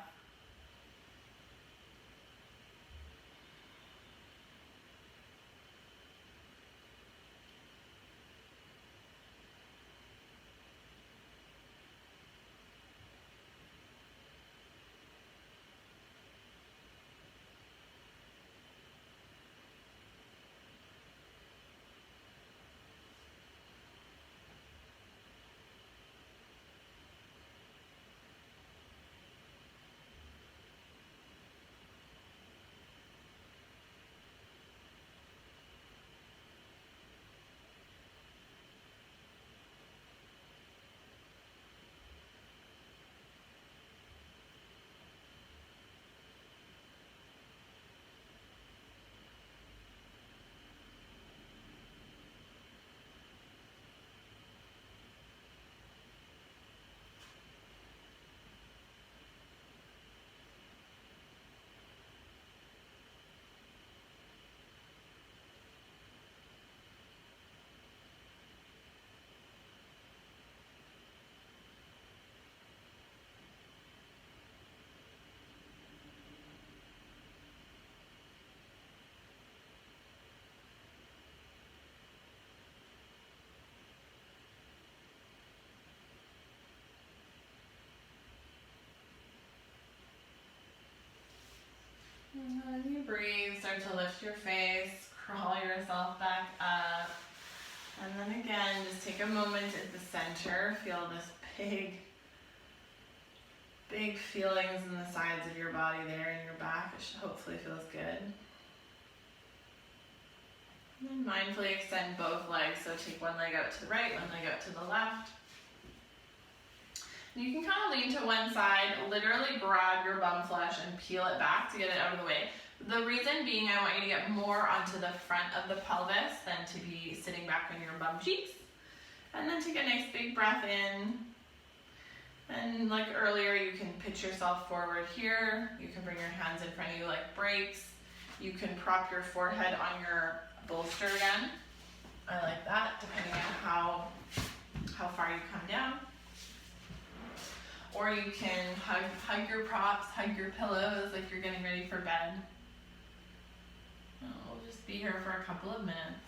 And as you breathe, start to lift your face, crawl yourself back up. And then again, just take a moment at the center. Feel this big feelings in the sides of your body there in your back. It hopefully feels good. And then mindfully extend both legs. So take one leg out to the right, one leg out to the left. You can kind of lean to one side, literally grab your bum flesh and peel it back to get it out of the way. The reason being I want you to get more onto the front of the pelvis than to be sitting back on your bum cheeks. And then take a nice big breath in. And like earlier, you can pitch yourself forward here. You can bring your hands in front of you like brakes. You can prop your forehead on your bolster again. I like that, depending on how far you come down. Or you can hug your props, hug your pillows like you're getting ready for bed. We'll just be here for a couple of minutes.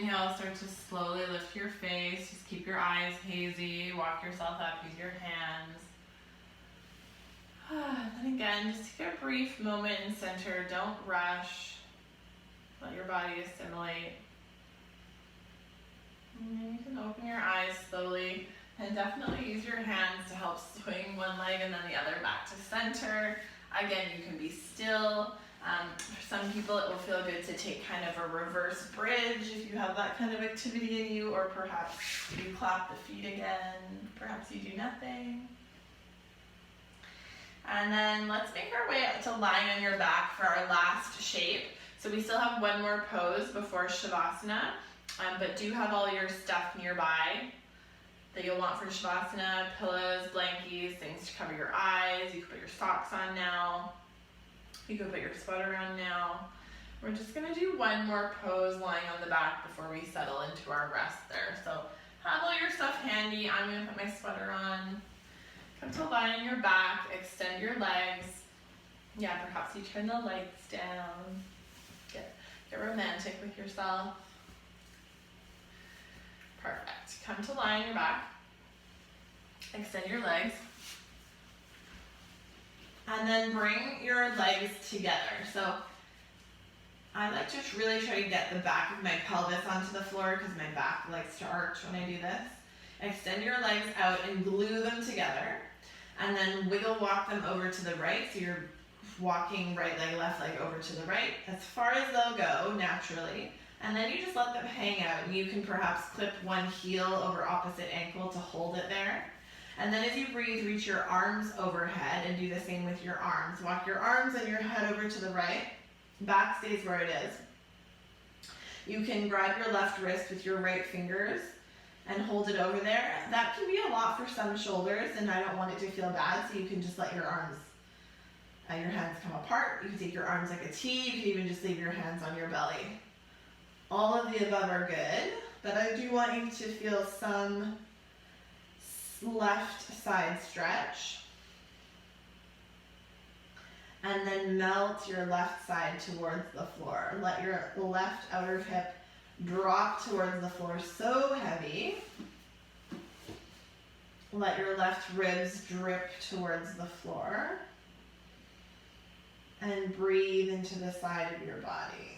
inhale, start to slowly lift your face. Just keep your eyes hazy. Walk yourself up. Use your hands. And again, just take a brief moment in center. Don't rush. Let your body assimilate. And then you can open your eyes slowly. And definitely use your hands to help swing one leg and then the other back to center. Again, you can be still. For some people, it will feel good to take kind of a reverse bridge if you have that kind of activity in you, or perhaps you clap the feet again. Perhaps you do nothing. And then let's make our way up to lying on your back for our last shape. So we still have one more pose before Savasana, but do have all your stuff nearby that you'll want for Savasana: pillows, blankets, things to cover your eyes. You can put your socks on now. You can put your sweater on now. We're just gonna do one more pose lying on the back before we settle into our rest there. So have all your stuff handy. I'm gonna put my sweater on. Come to lie on your back, extend your legs. Yeah, perhaps you turn the lights down. Get romantic with yourself. Perfect. Come to lie on your back. Extend your legs. And then bring your legs together. So I like to really try to get the back of my pelvis onto the floor because my back likes to arch when I do this. Extend your legs out and glue them together. And then wiggle walk them over to the right. So you're walking right leg, left leg over to the right as far as they'll go naturally. And then you just let them hang out. And you can perhaps clip one heel over opposite ankle to hold it there. And then as you breathe, reach your arms overhead and do the same with your arms. Walk your arms and your head over to the right. Back stays where it is. You can grab your left wrist with your right fingers and hold it over there. That can be a lot for some shoulders, and I don't want it to feel bad, so you can just let your arms and your hands come apart. You can take your arms like a T. You can even just leave your hands on your belly. All of the above are good, but I do want you to feel some left side stretch. And then melt your left side towards the floor. Let your left outer hip drop towards the floor so heavy. Let your left ribs drip towards the floor. And breathe into the side of your body.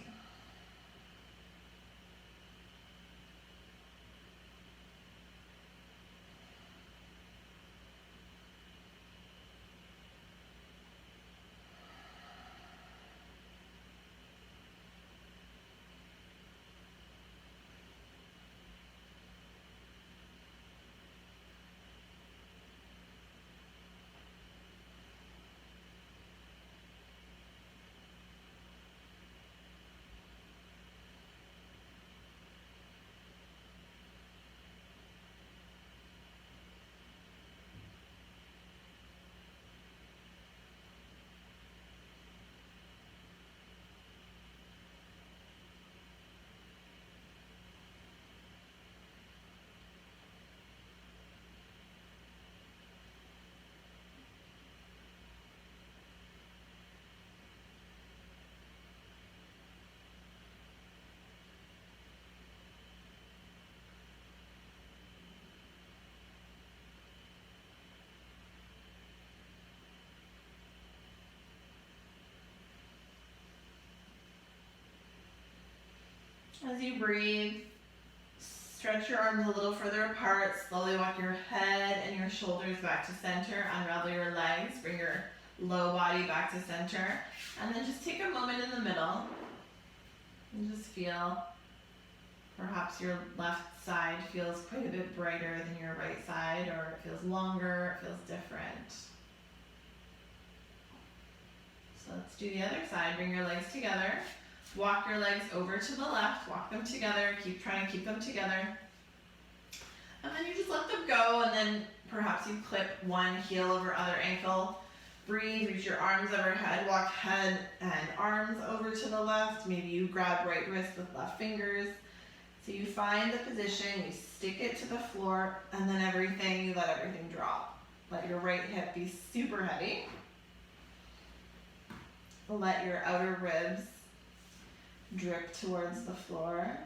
As you breathe, stretch your arms a little further apart. Slowly walk your head and your shoulders back to center. Unravel your legs. Bring your low body back to center. And then just take a moment in the middle and just feel perhaps your left side feels quite a bit brighter than your right side, or it feels longer, it feels different. So let's do the other side. Bring your legs together. Walk your legs over to the left, walk them together, trying to keep them together. And then you just let them go, and then perhaps you clip one heel over other ankle. Breathe, reach your arms overhead, walk head and arms over to the left. Maybe you grab right wrist with left fingers. So you find the position, you stick it to the floor, and then you let everything drop. Let your right hip be super heavy. Let your outer ribs drip towards the floor.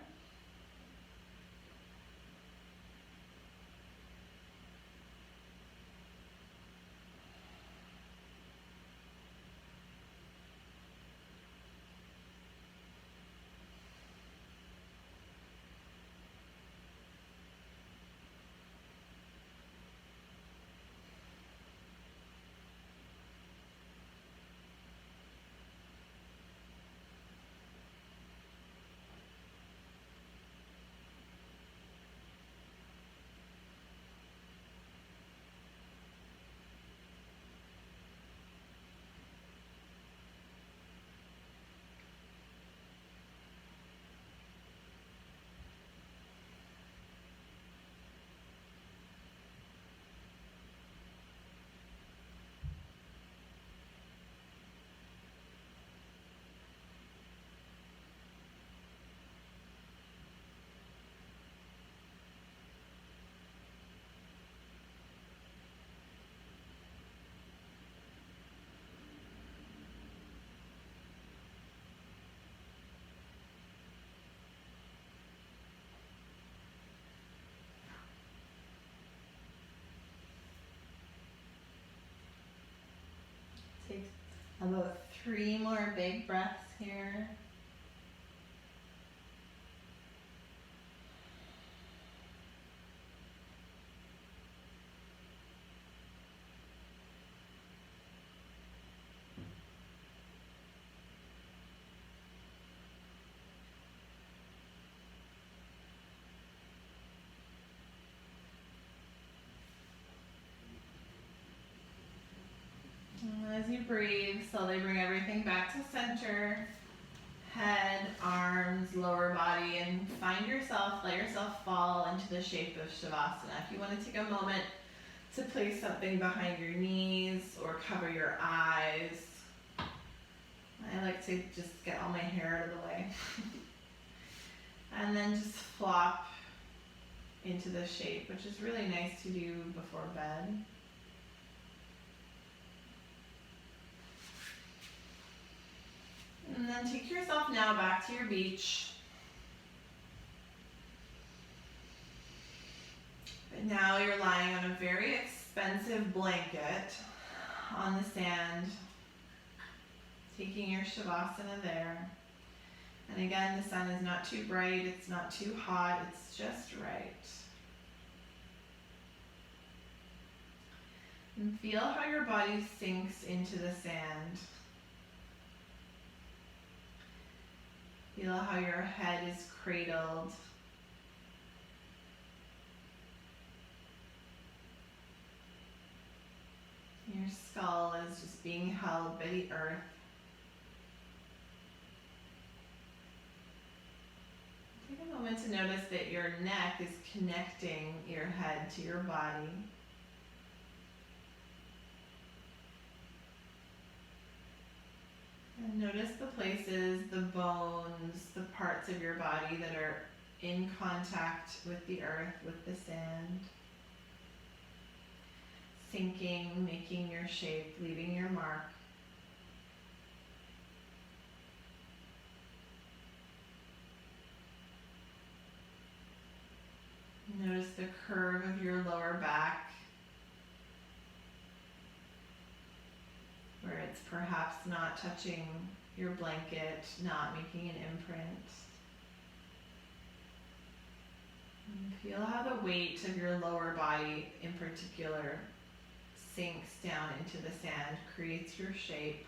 About 3 more big breaths here. And as you breathe, slowly bring everything back to center. Head, arms, lower body, and find yourself, let yourself fall into the shape of Savasana. If you want to take a moment to place something behind your knees or cover your eyes. I like to just get all my hair out of the way. And then just flop into the shape, which is really nice to do before bed. And then take yourself now back to your beach. But now you're lying on a very expensive blanket on the sand, taking your Savasana there. And again, the sun is not too bright, it's not too hot, it's just right. And feel how your body sinks into the sand. Feel how your head is cradled. Your skull is just being held by the earth. Take a moment to notice that your neck is connecting your head to your body. And notice the places, the bones, the parts of your body that are in contact with the earth, with the sand. Sinking, making your shape, leaving your mark. Notice the curve of your lower back, where it's perhaps not touching your blanket, not making an imprint. And feel how the weight of your lower body in particular sinks down into the sand, creates your shape.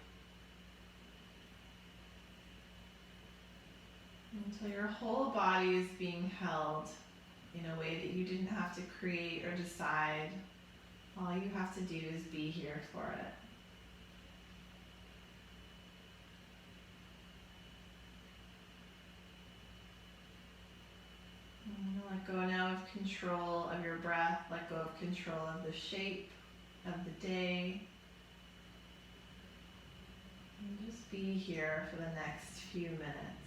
Until your whole body is being held in a way that you didn't have to create or decide. All you have to do is be here for it. Let go now of control of your breath. Let go of control of the shape of the day. And just be here for the next few minutes.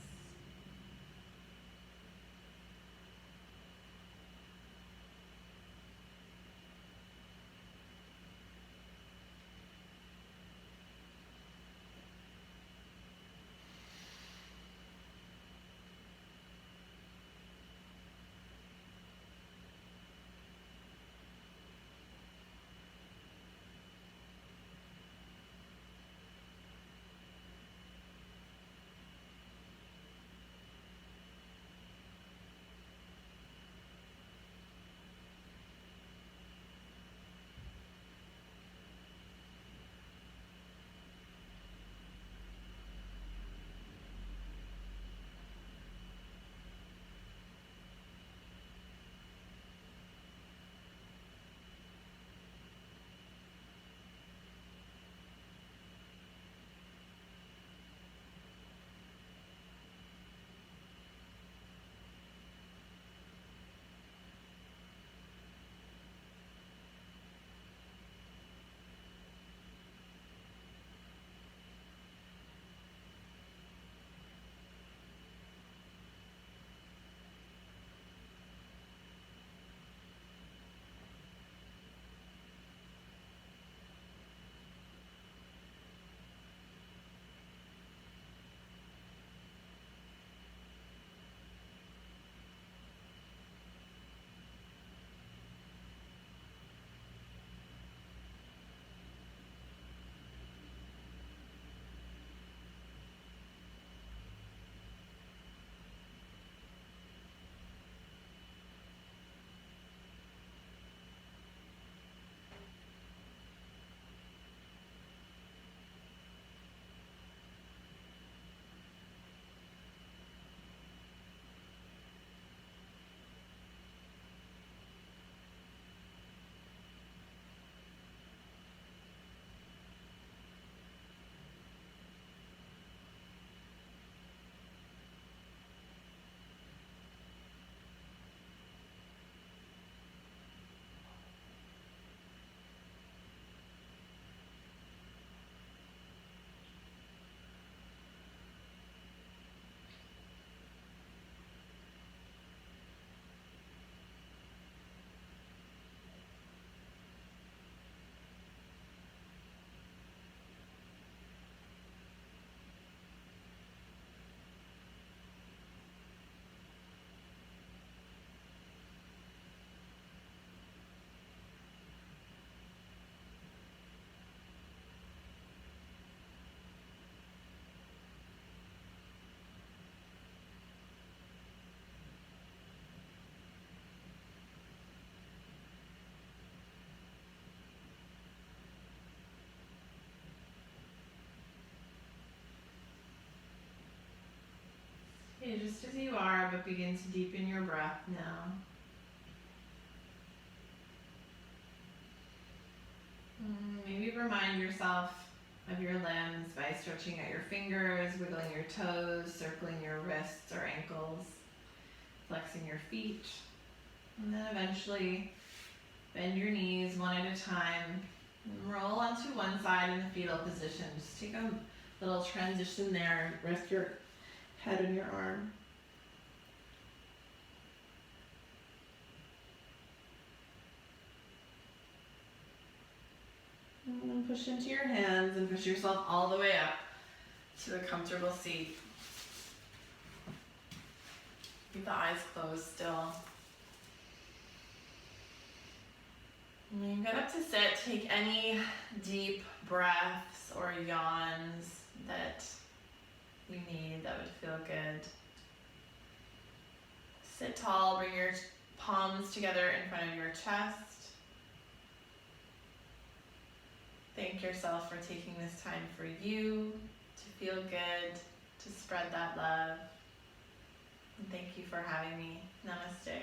Okay, just as you are, but begin to deepen your breath now. Maybe remind yourself of your limbs by stretching out your fingers, wiggling your toes, circling your wrists or ankles, flexing your feet, and then eventually bend your knees one at a time and roll onto one side in the fetal position. Just take a little transition there, rest your head on your arm. And then push into your hands and push yourself all the way up to a comfortable seat. Keep the eyes closed still. When you get up to sit, take any deep breaths or yawns that you need that would feel good. Sit tall, bring your palms together in front of your chest. Thank yourself for taking this time for you, to feel good, to spread that love. And thank you for having me. Namaste.